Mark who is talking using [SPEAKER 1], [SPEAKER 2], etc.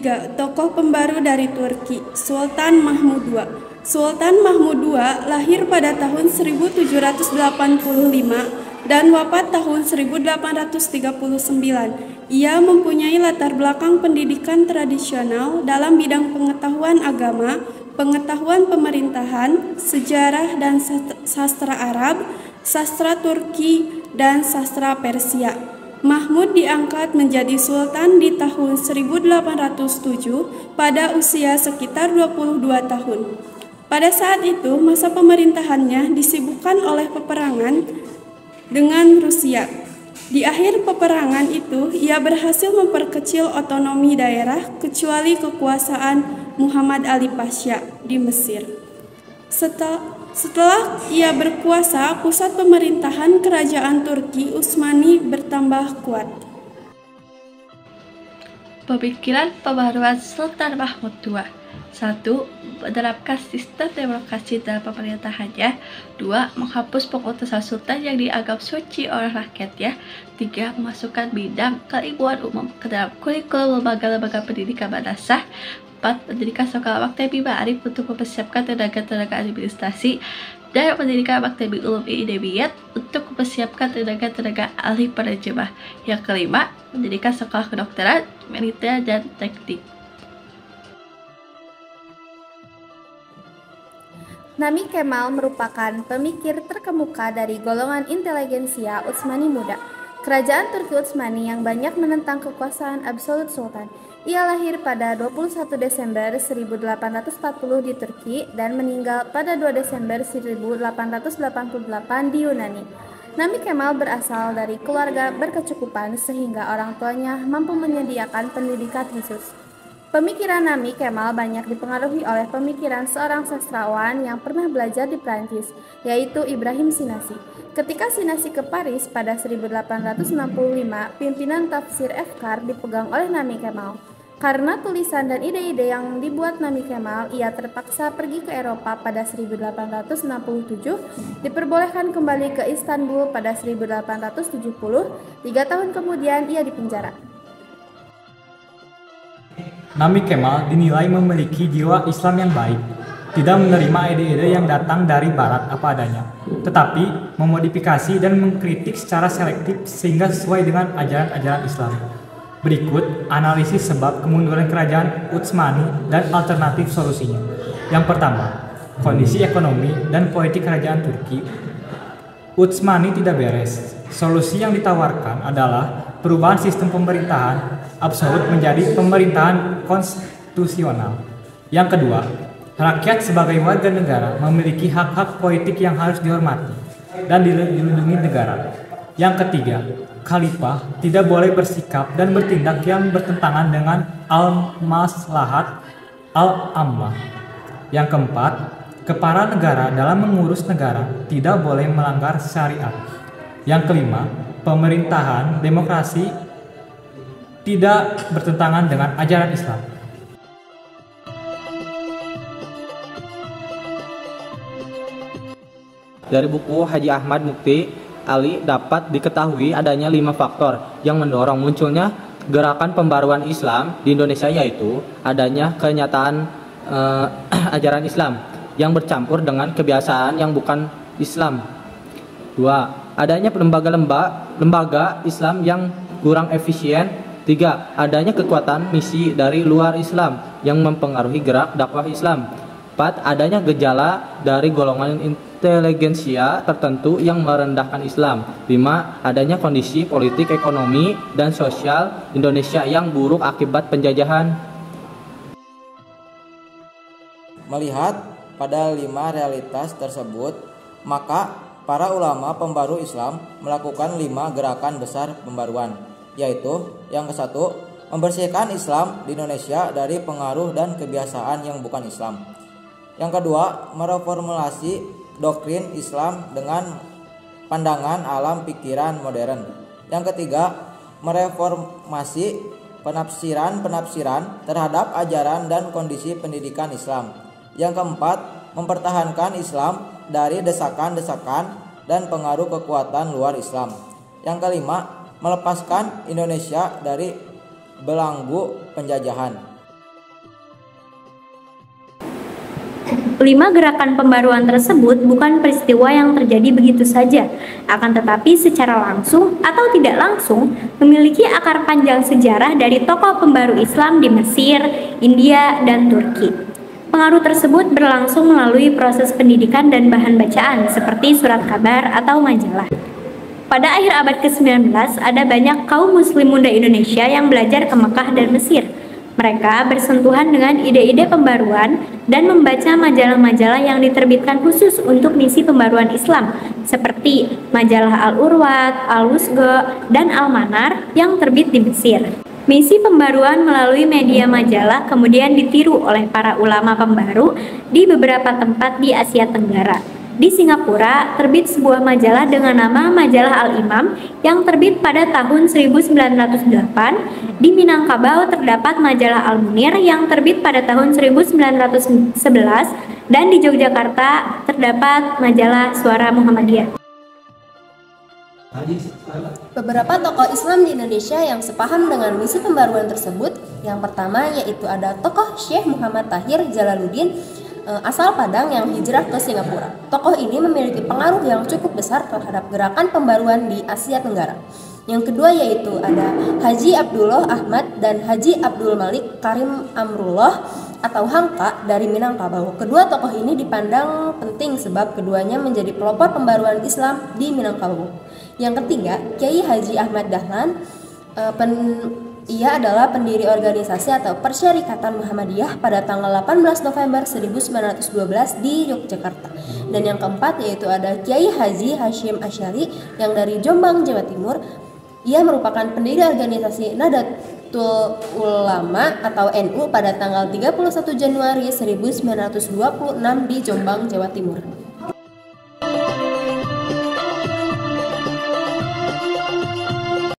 [SPEAKER 1] ketiga, tokoh pembaru dari Turki, Sultan Mahmud II. Sultan Mahmud II lahir pada tahun 1785 dan wafat tahun 1839. Ia mempunyai latar belakang pendidikan tradisional dalam bidang pengetahuan agama, pengetahuan pemerintahan, sejarah dan sastra Arab, sastra Turki, dan sastra Persia. Mahmud diangkat menjadi sultan di tahun 1807 pada usia sekitar 22 tahun. Pada saat itu, masa pemerintahannya disibukkan oleh peperangan dengan Rusia. Di akhir peperangan itu, ia berhasil memperkecil otonomi daerah kecuali kekuasaan Muhammad Ali Pasha di Mesir. Setelah ia berkuasa, pusat pemerintahan kerajaan Turki Utsmani bertambah kuat.
[SPEAKER 2] Pemikiran pembaruan Sultan Mahmud II. 1. Menerapkan sistem demokrasi dalam pemerintahannya. 2. Menghapus pengutusan sultan yang dianggap suci oleh rakyatnya. 3. Memasukkan bidang keilmuan umum ke dalam kurikulum lembaga-lembaga pendidikan madrasah. 4. Mendirikan sekolah maktabi ma'arif untuk mempersiapkan tenaga-tenaga administrasi dan mendirikan maktabi ulum ilmiah untuk mempersiapkan tenaga-tenaga ahli penerjemah. Yang kelima, mendirikan sekolah kedokteran, militer, dan teknik.
[SPEAKER 3] Nami Kemal merupakan pemikir terkemuka dari golongan inteligensia Utsmani muda, kerajaan Turki Utsmani yang banyak menentang kekuasaan absolut sultan. Ia lahir pada 21 Desember 1840 di Turki dan meninggal pada 2 Desember 1888 di Yunani. Nami Kemal berasal dari keluarga berkecukupan sehingga orang tuanya mampu menyediakan pendidikan khusus. Pemikiran Nami Kemal banyak dipengaruhi oleh pemikiran seorang sastrawan yang pernah belajar di Prancis, yaitu Ibrahim Sinasi. Ketika Sinasi ke Paris pada 1865, pimpinan tafsir Efkar dipegang oleh Nami Kemal. Karena tulisan dan ide-ide yang dibuat Nami Kemal, ia terpaksa pergi ke Eropa pada 1867, diperbolehkan kembali ke Istanbul pada 1870, 3 tahun kemudian ia dipenjara.
[SPEAKER 4] Nami Kemal dinilai memiliki jiwa Islam yang baik, tidak menerima ide-ide yang datang dari Barat apa adanya, tetapi memodifikasi dan mengkritik secara selektif sehingga sesuai dengan ajaran-ajaran Islam. Berikut analisis sebab kemunduran kerajaan Utsmani dan alternatif solusinya. Yang pertama, kondisi ekonomi dan politik kerajaan Turki. Utsmani tidak beres. Solusi yang ditawarkan adalah perubahan sistem pemerintahan absolut menjadi pemerintahan konstitusional. Yang kedua, rakyat sebagai warga negara memiliki hak-hak politik yang harus dihormati dan dilindungi negara. Yang ketiga, khalifah tidak boleh bersikap dan bertindak yang bertentangan dengan al-maslahat al-ammah. Yang keempat, kepala negara dalam mengurus negara tidak boleh melanggar syariat. Yang kelima, pemerintahan demokrasi tidak bertentangan dengan ajaran Islam.
[SPEAKER 5] Dari buku Haji Ahmad Mukti Ali dapat diketahui adanya 5 faktor yang mendorong munculnya gerakan pembaruan Islam di Indonesia, yaitu adanya kenyataan ajaran Islam yang bercampur dengan kebiasaan yang bukan Islam. 2. Adanya lembaga Islam yang kurang efisien. 3. Adanya kekuatan misi dari luar Islam yang mempengaruhi gerak dakwah Islam. 4. Adanya gejala dari golongan inteligensia tertentu yang merendahkan Islam. 5. Adanya kondisi politik, ekonomi, dan sosial Indonesia yang buruk akibat penjajahan.
[SPEAKER 6] Melihat pada 5 realitas tersebut, maka para ulama pembaru Islam melakukan 5 gerakan besar pembaruan, yaitu yang ke-1, membersihkan Islam di Indonesia dari pengaruh dan kebiasaan yang bukan Islam. Yang kedua, mereformulasi doktrin Islam dengan pandangan alam pikiran modern. Yang ketiga, mereformasi penafsiran terhadap ajaran dan kondisi pendidikan Islam. Yang keempat, mempertahankan Islam dari desakan-desakan dan pengaruh kekuatan luar Islam. Yang kelima, melepaskan Indonesia dari belenggu penjajahan.
[SPEAKER 7] 5 gerakan pembaruan tersebut bukan peristiwa yang terjadi begitu saja, akan tetapi secara langsung atau tidak langsung memiliki akar panjang sejarah dari tokoh pembaru Islam di Mesir, India, dan Turki. Pengaruh tersebut berlangsung melalui proses pendidikan dan bahan bacaan seperti surat kabar atau majalah. Pada akhir abad ke-19, ada banyak kaum muslim muda Indonesia yang belajar ke Mekah dan Mesir. Mereka bersentuhan dengan ide-ide pembaruan dan membaca majalah-majalah yang diterbitkan khusus untuk misi pembaruan Islam, seperti majalah Al-Urwat, Al-Wusga, dan Al-Manar yang terbit di Mesir. Misi pembaruan melalui media majalah kemudian ditiru oleh para ulama pembaru di beberapa tempat di Asia Tenggara. Di Singapura, terbit sebuah majalah dengan nama Majalah Al-Imam yang terbit pada tahun 1908. Di Minangkabau terdapat majalah Al-Munir yang terbit pada tahun 1911 dan di Yogyakarta terdapat majalah Suara Muhammadiyah.
[SPEAKER 8] Beberapa tokoh Islam di Indonesia yang sepaham dengan misi pembaruan tersebut, yang pertama yaitu ada tokoh Syekh Muhammad Tahir Jalaluddin, asal Padang yang hijrah ke Singapura. Tokoh ini memiliki pengaruh yang cukup besar terhadap gerakan pembaruan di Asia Tenggara. Yang kedua yaitu ada Haji Abdullah Ahmad dan Haji Abdul Malik Karim Amrullah atau Hamka dari Minangkabau. Kedua tokoh ini dipandang penting sebab keduanya menjadi pelopor pembaruan Islam di Minangkabau. Yang ketiga, Kiai Haji Ahmad Dahlan, ia adalah pendiri organisasi atau Persyarikatan Muhammadiyah pada tanggal 18 November 1912 di Yogyakarta. Dan yang keempat yaitu ada Kiai Haji Hashim Asy'ari yang dari Jombang, Jawa Timur. Ia merupakan pendiri organisasi Nahdlatul Ulama atau NU pada tanggal 31 Januari 1926 di Jombang, Jawa Timur.